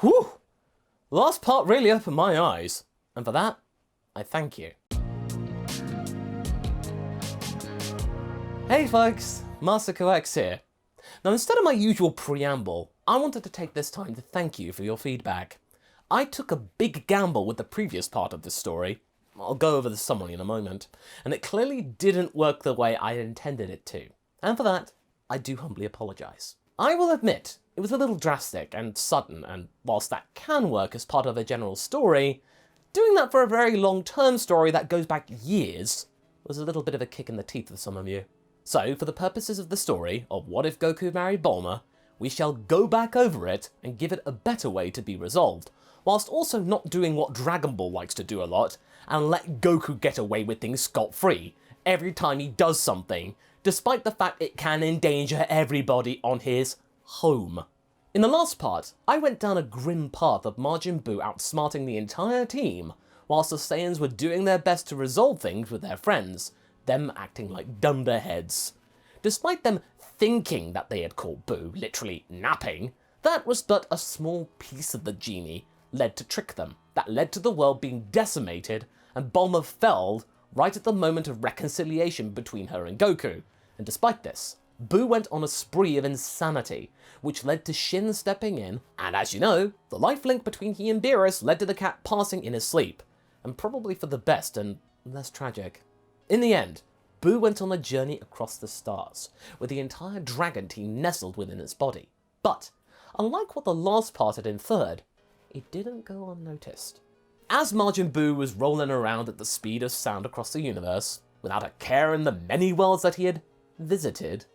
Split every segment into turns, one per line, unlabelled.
Whew! The last part really opened my eyes, and for that, I thank you. Hey folks, MasakoX here. Now instead of my usual preamble, I wanted to take this time to thank you for your feedback. I took a big gamble with the previous part of this story, I'll go over the summary in a moment, and it clearly didn't work the way I intended it to, and for that, I do humbly apologise. I will admit, it was a little drastic and sudden, and whilst that can work as part of a general story, doing that for a very long-term story that goes back years was a little bit of a kick in the teeth for some of you. So, for the purposes of the story of What If Goku Married Bulma, we shall go back over it and give it a better way to be resolved, whilst also not doing what Dragon Ball likes to do a lot, and let Goku get away with things scot-free every time he does something, despite the fact it can endanger everybody on his home. In the last part, I went down a grim path of Majin Buu outsmarting the entire team, whilst the Saiyans were doing their best to resolve things with their friends, them acting like dunderheads. Despite them thinking that they had caught Buu literally napping, that was but a small piece of the genie led to trick them, that led to the world being decimated and Bulma felled right at the moment of reconciliation between her and Goku. And despite this, Buu went on a spree of insanity, which led to Shin stepping in, and as you know, the life link between he and Beerus led to the cat passing in his sleep, and probably for the best and less tragic. In the end, Buu went on a journey across the stars, with the entire dragon team nestled within its body. But, unlike what the last part had inferred, it didn't go unnoticed. As Majin Buu was rolling around at the speed of sound across the universe, without a care in the many worlds that he had visited,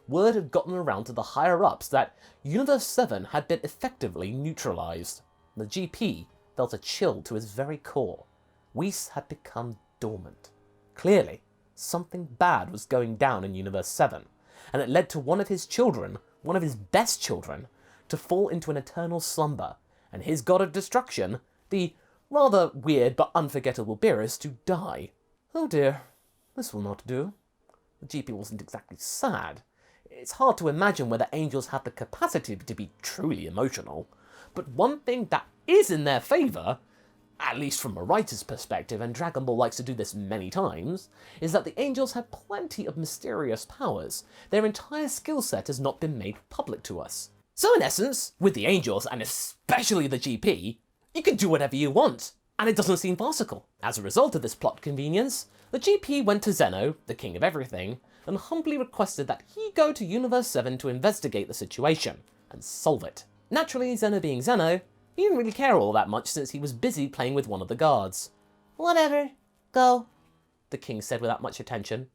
word had gotten around to the higher-ups that Universe 7 had been effectively neutralized. The GP felt a chill to his very core. Whis had become dormant. Clearly, something bad was going down in Universe 7, and it led to one of his children, one of his best children, to fall into an eternal slumber, and his god of destruction, the rather weird but unforgettable Beerus, to die. Oh dear, this will not do. The GP wasn't exactly sad. It's hard to imagine whether angels have the capacity to be truly emotional, but one thing that is in their favour, at least from a writer's perspective, and Dragon Ball likes to do this many times, is that the angels have plenty of mysterious powers. Their entire skill set has not been made public to us. So in essence, with the angels, and especially the GP, you can do whatever you want, and it doesn't seem farcical. As a result of this plot convenience, the GP went to Zeno, the king of everything, and humbly requested that he go to Universe 7 to investigate the situation, and solve it. Naturally, Zeno being Zeno, he didn't really care all that much since he was busy playing with one of the guards. "Whatever, go," the king said without much attention.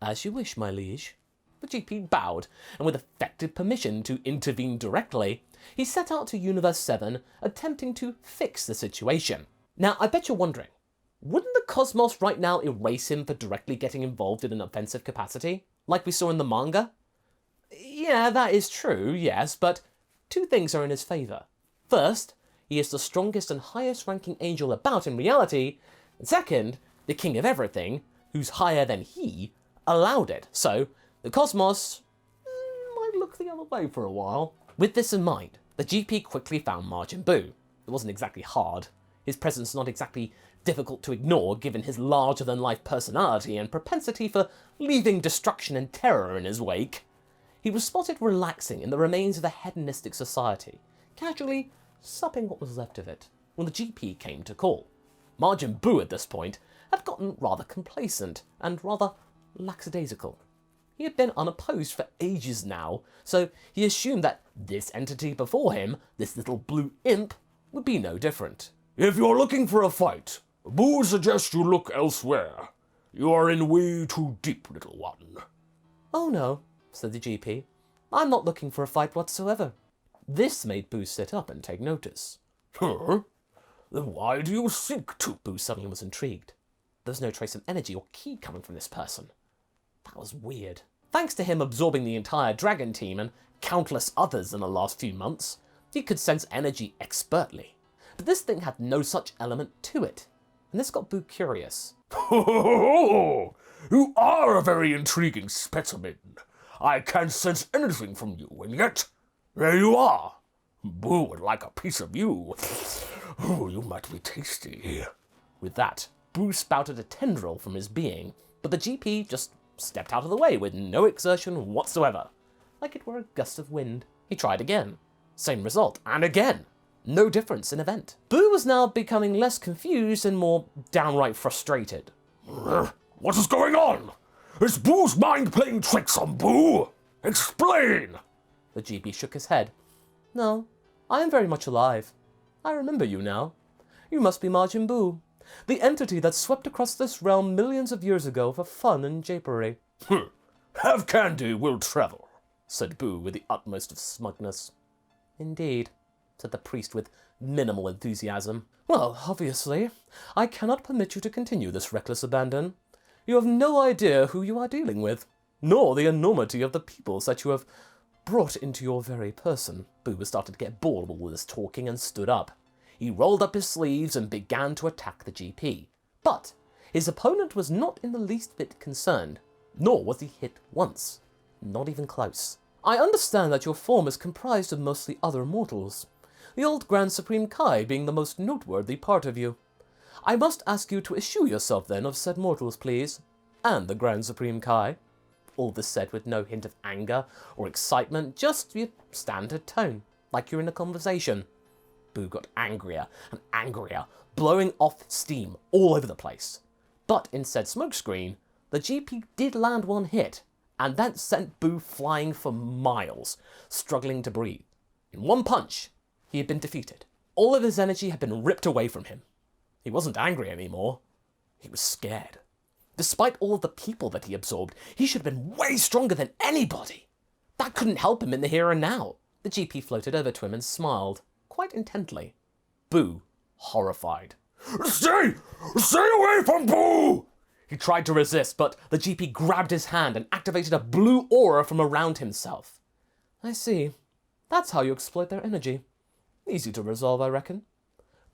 "As you wish, my liege." The GP bowed, and with effective permission to intervene directly, he set out to Universe 7, attempting to fix the situation. Now, I bet you're wondering, wouldn't the cosmos right now erase him for directly getting involved in an offensive capacity, like we saw in the manga? Yeah, that is true, yes, but two things are in his favour. First, he is the strongest and highest ranking angel about in reality, and second, the king of everything, who's higher than he, allowed it, so the cosmos might look the other way for a while. With this in mind, the GP quickly found Majin Buu. It wasn't exactly hard. His presence not exactly difficult to ignore given his larger-than-life personality and propensity for leaving destruction and terror in his wake. He was spotted relaxing in the remains of the hedonistic society, casually supping what was left of it, when the GP came to call. Majin Buu at this point had gotten rather complacent and rather lackadaisical. He had been unopposed for ages now, so he assumed that this entity before him, this little blue imp, would be no different.
"If you're looking for a fight, Buu suggests you look elsewhere. You are in way too deep, little one."
"Oh no," said the GP. "I'm not looking for a fight whatsoever." This made Buu sit up and take notice.
"Huh? Then why do you seek to?"
Buu suddenly was intrigued. There was no trace of energy or ki coming from this person. That was weird. Thanks to him absorbing the entire dragon team and countless others in the last few months, he could sense energy expertly. But this thing had no such element to it, and this got Buu curious.
"You are a very intriguing specimen. I can't sense anything from you, and yet, there you are. Boo would like a piece of you. Oh, you might be tasty.
With that, Boo spouted a tendril from his being, but the GP just stepped out of the way with no exertion whatsoever, like it were a gust of wind. He tried again. Same result, and again. No difference in event. Boo was now becoming less confused and more downright frustrated.
What is going on? Is Boo's mind playing tricks on Boo? Explain!
The GP shook his head. No, I am very much alive. I remember you now. You must be Majin Buu, the entity that swept across this realm millions of years ago for fun and japery.
Have candy will travel,
said Boo with the utmost of smugness. Indeed, said the priest with minimal enthusiasm. Well, obviously, I cannot permit you to continue this reckless abandon. You have no idea who you are dealing with, nor the enormity of the peoples that you have brought into your very person. Boo started to get bored with all this talking and stood up. He rolled up his sleeves and began to attack the GP. But his opponent was not in the least bit concerned, nor was he hit once. Not even close. I understand that your form is comprised of mostly other mortals, the old Grand Supreme Kai being the most noteworthy part of you. I must ask you to eschew yourself then of said mortals, please, and the Grand Supreme Kai. All this said with no hint of anger or excitement, just your standard tone, like you're in a conversation. Boo got angrier and angrier, blowing off steam all over the place. But in said smokescreen, the GP did land one hit, and that sent Boo flying for miles, struggling to breathe. In one punch, he had been defeated. All of his energy had been ripped away from him. He wasn't angry anymore. He was scared. Despite all of the people that he absorbed, he should have been way stronger than anybody. That couldn't help him in the here and now. The GP floated over to him and smiled, quite intently. Boo, horrified.
Stay away from Boo!
He tried to resist, but the GP grabbed his hand and activated a blue aura from around himself. I see. That's how you exploit their energy. Easy to resolve, I reckon.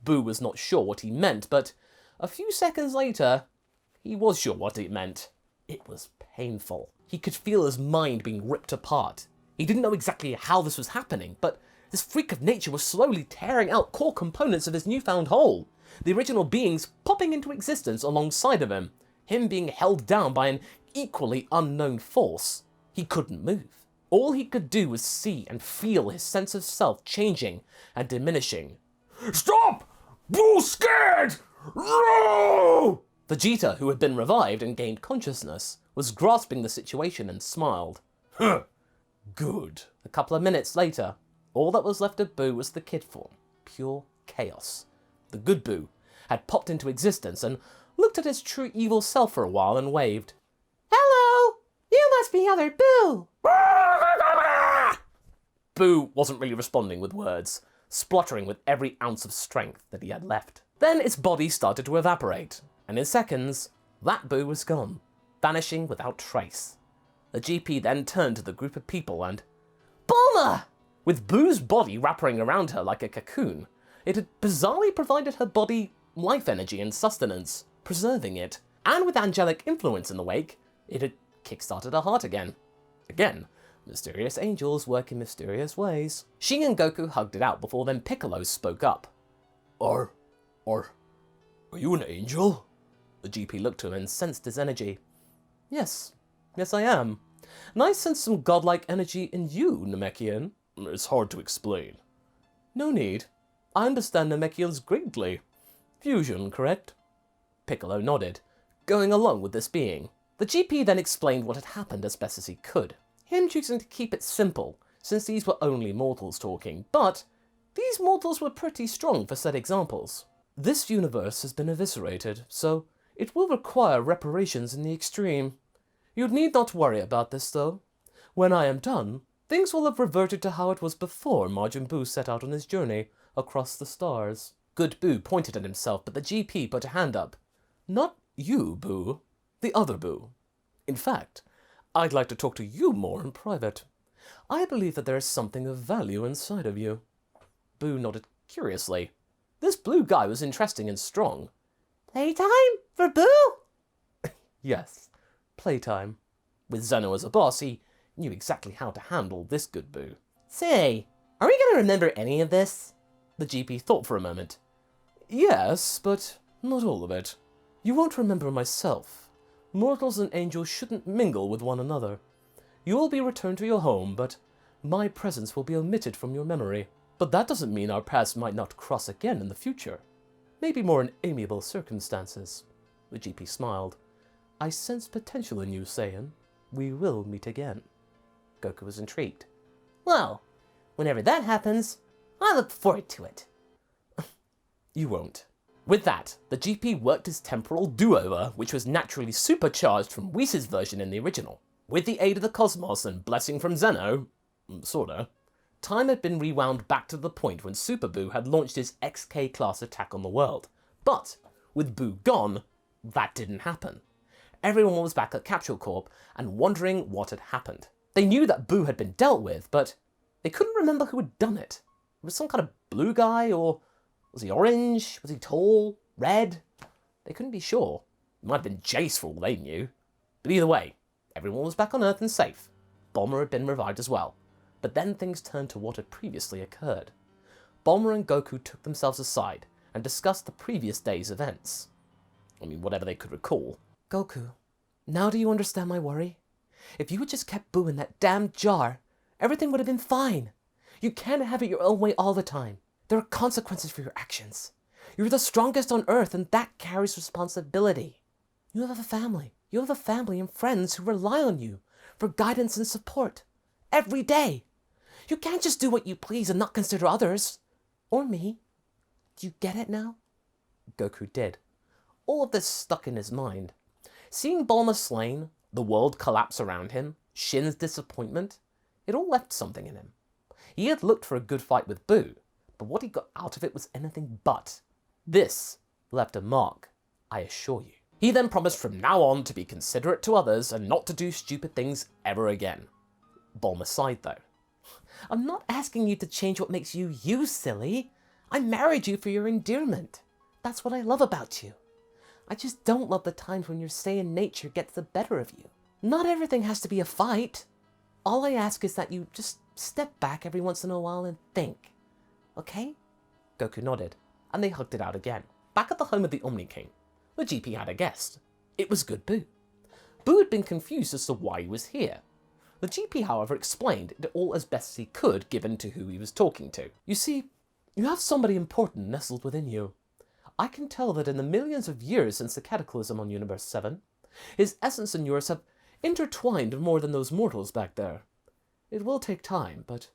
Boo was not sure what he meant, but a few seconds later, he was sure what it meant. It was painful. He could feel his mind being ripped apart. He didn't know exactly how this was happening, but this freak of nature was slowly tearing out core components of his newfound whole, the original beings popping into existence alongside of him being held down by an equally unknown force. He couldn't move. All he could do was see and feel his sense of self changing and diminishing.
Stop! Boo's scared! No!
Vegeta, who had been revived and gained consciousness, was grasping the situation and smiled.
Good.
A couple of minutes later, all that was left of Boo was the kid form, pure chaos. The good Boo had popped into existence and looked at his true evil self for a while and waved. Hello! You must be other Boo! Boo wasn't really responding with words, spluttering with every ounce of strength that he had left. Then its body started to evaporate, and in seconds, that Boo was gone, vanishing without trace. The GP then turned to the group of people and... Bulma! With Boo's body wrapping around her like a cocoon, it had bizarrely provided her body life energy and sustenance, preserving it. And with angelic influence in the wake, it had kick-started her heart again. Again, mysterious angels work in mysterious ways. She and Goku hugged it out before then Piccolo spoke up.
Are you an angel?
The GP looked to him and sensed his energy. Yes I am. And I sense some godlike energy in you, Namekian.
It's hard to explain.
No need. I understand Namekians greatly. Fusion, correct? Piccolo nodded, going along with this being. The GP then explained what had happened as best as he could, him choosing to keep it simple, since these were only mortals talking, but these mortals were pretty strong for said examples. This universe has been eviscerated, so it will require reparations in the extreme. You need not worry about this, though. When I am done, things will have reverted to how it was before Majin Buu set out on his journey across the stars. Good Buu pointed at himself, but the GP put a hand up. Not you, Buu. The other Buu. In fact, I'd like to talk to you more in private. I believe that there is something of value inside of you. Buu nodded curiously. This blue guy was interesting and strong. Playtime for Buu? Yes, playtime. With Zeno as a boss, he knew exactly how to handle this good Buu. Say, Are we gonna remember any of this? The GP thought for a moment.
Yes, but not all of it. You won't remember myself. Mortals and angels shouldn't mingle with one another. You will be returned to your home, but my presence will be omitted from your memory. But that doesn't mean our paths might not cross again in the future. Maybe more in amiable circumstances. The GP smiled. I sense potential in you, Saiyan. We will meet again.
Goku was intrigued. Well, whenever that happens, I look forward to it.
You won't.
With that, the GP worked his temporal do-over, which was naturally supercharged from Whis' version in the original. With the aid of the cosmos and blessing from Zeno, sorta, time had been rewound back to the point when Super Buu had launched his XK-class attack on the world. But, with Buu gone, that didn't happen. Everyone was back at Capsule Corp and wondering what had happened. They knew that Buu had been dealt with, but they couldn't remember who had done it. It was some kind of blue guy, or was he orange? Was he tall? Red? They couldn't be sure. It might have been Jace for all they knew. But either way, everyone was back on Earth and safe. Bulma had been revived as well. But then things turned to what had previously occurred. Bulma and Goku took themselves aside and discussed the previous day's events. Whatever they could recall. Goku, now do you understand my worry? If you had just kept Buu in that damn jar, everything would have been fine. You can't have it your own way all the time. There are consequences for your actions. You're the strongest on Earth, and that carries responsibility. You have a family. You have a family and friends who rely on you for guidance and support. Every day. You can't just do what you please and not consider others. Or me. Do you get it now? Goku did. All of this stuck in his mind. Seeing Bulma slain, the world collapse around him, Shin's disappointment, it all left something in him. He had looked for a good fight with Buu, but what he got out of it was anything but. This left a mark, I assure you. He then promised from now on to be considerate to others and not to do stupid things ever again. Bulma sighed though. I'm not asking you to change what makes you you, silly. I married you for your endearment. That's what I love about you. I just don't love the times when your Saiyan nature gets the better of you. Not everything has to be a fight. All I ask is that you just step back every once in a while and think. Okay? Goku nodded, and they hugged it out again. Back at the home of the Omni King, the GP had a guest. It was good Buu. Buu had been confused as to why he was here. The GP, however, explained it all as best as he could given to who he was talking to. You see, you have somebody important nestled within you. I can tell that in the millions of years since the Cataclysm on Universe 7, his essence and yours have intertwined more than those mortals back there. It will take time, but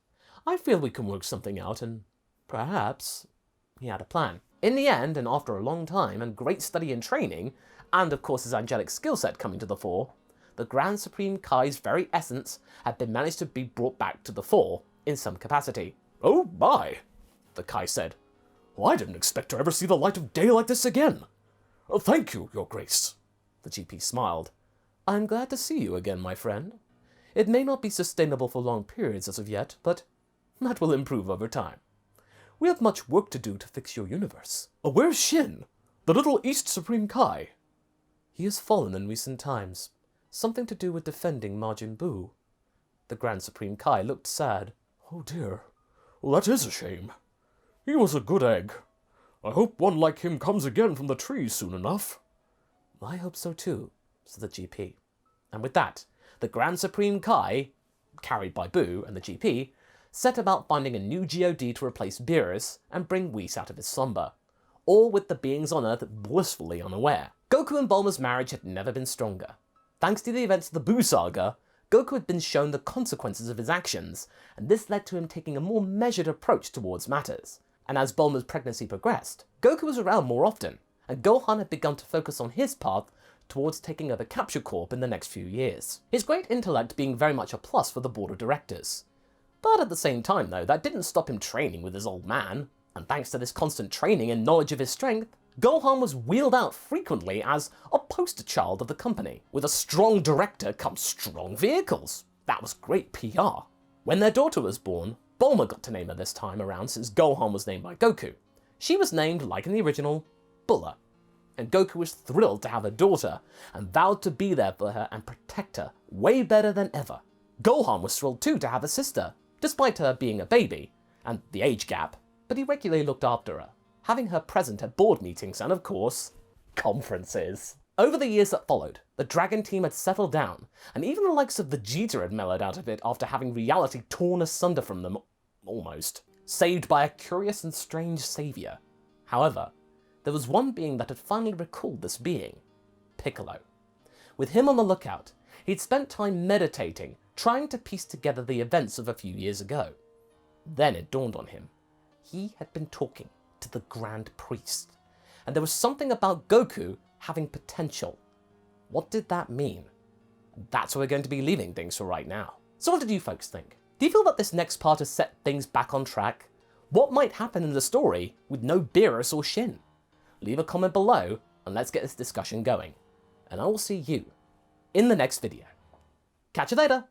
I feel we can work something out, and perhaps he had a plan. In the end, and after a long time and great study and training, and of course his angelic skill set coming to the fore, the Grand Supreme Kai's very essence had been managed to be brought back to the fore in some capacity.
Oh my, the Kai said. Well, I didn't expect to ever see the light of day like this again. Thank you, Your Grace.
The GP smiled. I'm glad to see you again, my friend. It may not be sustainable for long periods as of yet, but that will improve over time. We have much work to do to fix your universe.
Where's Shin? The little East Supreme Kai?
He has fallen in recent times. Something to do with defending Majin Buu. The Grand Supreme Kai looked sad.
Oh dear. Well, that is a shame. He was a good egg. I hope one like him comes again from the trees soon enough.
I hope so too, said the GP. And with that, the Grand Supreme Kai, carried by Buu and the GP, set about finding a new GOD to replace Beerus and bring Whis out of his slumber, all with the beings on Earth blissfully unaware. Goku and Bulma's marriage had never been stronger. Thanks to the events of the Buu saga, Goku had been shown the consequences of his actions, and this led to him taking a more measured approach towards matters. And as Bulma's pregnancy progressed, Goku was around more often, and Gohan had begun to focus on his path towards taking over Capsule Corp in the next few years. His great intellect being very much a plus for the board of directors. But at the same time though, that didn't stop him training with his old man, and thanks to this constant training and knowledge of his strength, Gohan was wheeled out frequently as a poster child of the company. With a strong director comes strong vehicles. That was great PR. When their daughter was born, Bulma got to name her this time around since Gohan was named by Goku. She was named, like in the original, Bulla. And Goku was thrilled to have a daughter and vowed to be there for her and protect her way better than ever. Gohan was thrilled too to have a sister. Despite her being a baby, and the age gap, but he regularly looked after her, having her present at board meetings and, of course, conferences. Over the years that followed, the Dragon team had settled down, and even the likes of Vegeta had mellowed out a bit after having reality torn asunder from them, almost, saved by a curious and strange saviour. However, there was one being that had finally recalled this being, Piccolo. With him on the lookout, he'd spent time meditating, trying to piece together the events of a few years ago. Then it dawned on him. He had been talking to the Grand Priest, and there was something about Goku having potential. What did that mean? That's where we're going to be leaving things for right now. So what did you folks think? Do you feel that this next part has set things back on track? What might happen in the story with no Beerus or Shin? Leave a comment below and let's get this discussion going. And I will see you in the next video. Catch you later!